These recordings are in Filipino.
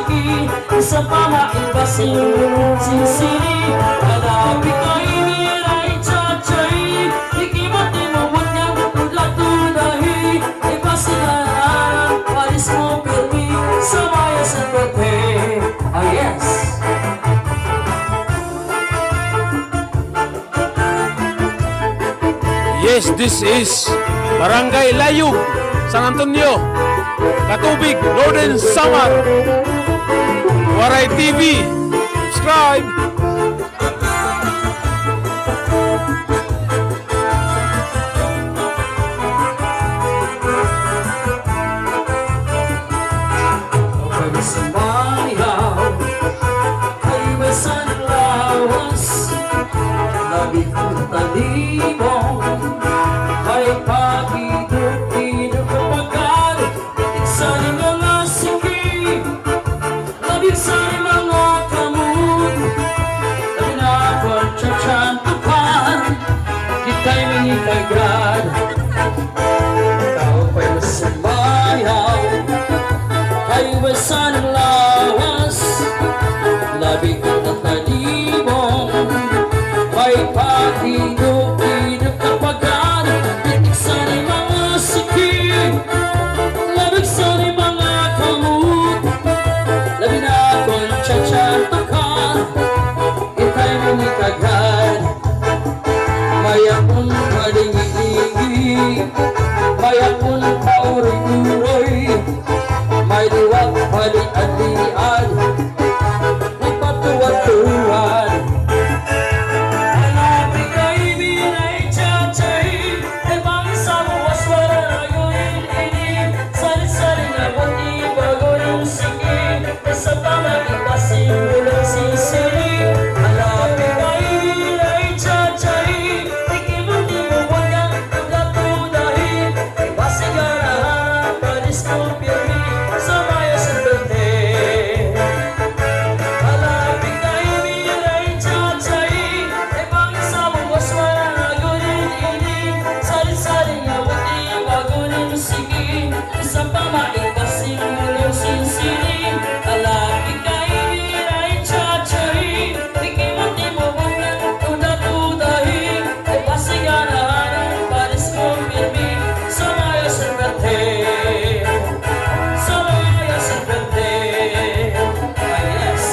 musiki sa pamaibasing sinsini. Hanapin ko iniray chachay, ikimati mawag niyang ulat tunahi. Ipasigaran, paris mo pirmi, samaya sa birthday. Ah yes! Yes, this is Barangay Layug, San Antonio, Katubig, Northern Samar. Waray TV, subscribe. Sumayaw ay basan lawas, labi kong talibong ay pagiduk-iduk kapagad. Iksan ang mga siki, labiksan ang mga kamut, labi na pagtsatsantukan, kita'y minipagad. Tao pa'y sumayaw ay basan lawas, labi kong talibong ay pagiduk-iduk kapagad. Itiksan ay mga sikip, labiksan ay mga kamut, labi na akong tsatsantukan, ita'y minikagad. Mayakon palingi-lingi, mayakon pauroy-uroy, may diwat pali-alian, may patuwat-tuwan. Hanapin kay binay chachay, ay bangis sa buwas wala nagawin ini. Sari-sari na pati bago yung sige, sa pamag-ibasing ulang sisiri. Hanapin kay binay chachay, ikimati mo wag niyang pagkatudahin. Ipasigarahan, palis mo pirmi, samaya sa birthday. Hanapin kay binay chachay, ay bangis sa buwas wala nagawin ini. Sari-sari nga pati bago yung sige, sa pamag-ibasing ulang sisiri. Hanapin kay binay chachay, ikimati mo wag niyang pagkatudahin. Ipasigarahan, palis mo pirmi, samaya sa birthday. Samaya sa birthday. Ah yes!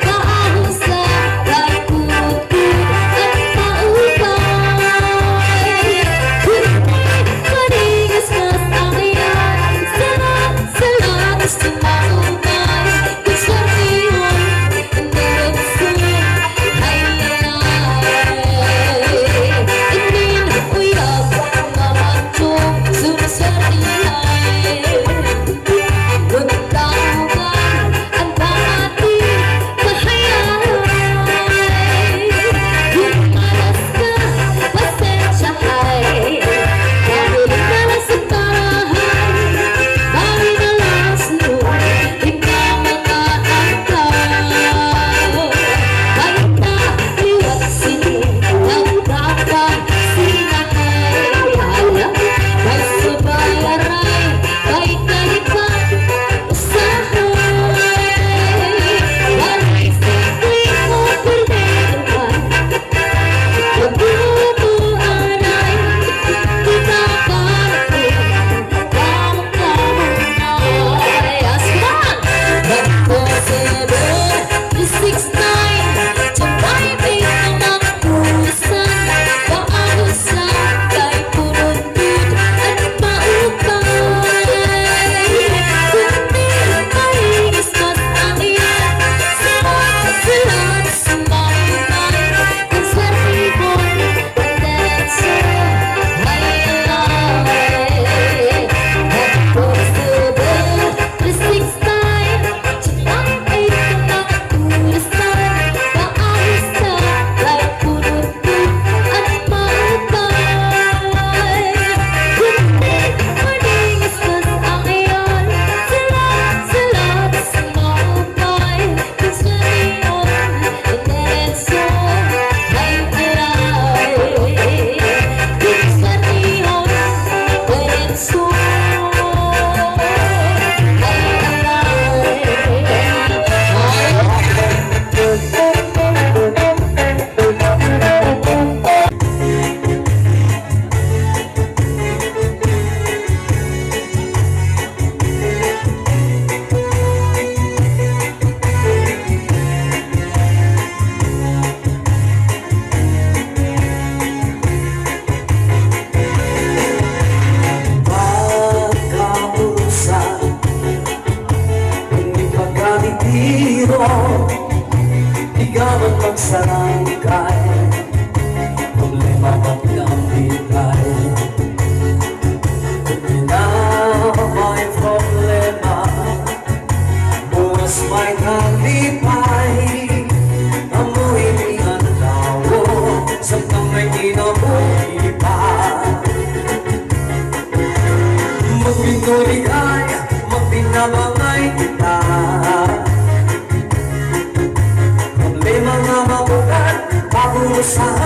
Kaahos sa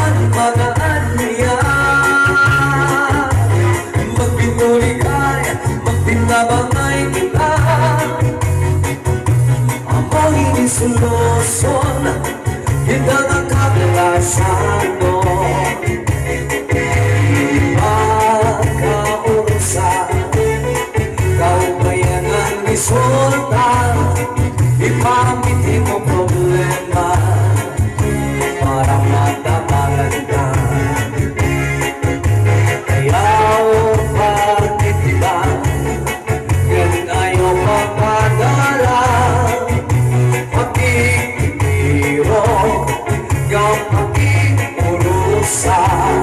Pagurusahan mga anya, magbinuligay, magpinabangay kita. Amoy isuloson, kita ang kabalasan mo. Pagkaurusan, kaubayanan resulta, ipamiti mo problema para matamalan ka. Ayaw pagkita, yan ayaw mapadala, pakikipiro, kapakiurusan.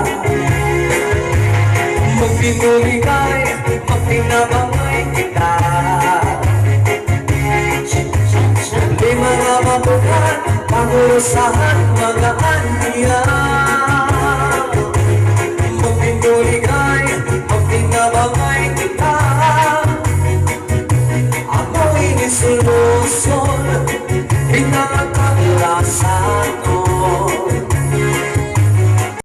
Magbinuligay, magpinabangay kita. Di mga mabukan, pagurusahan mga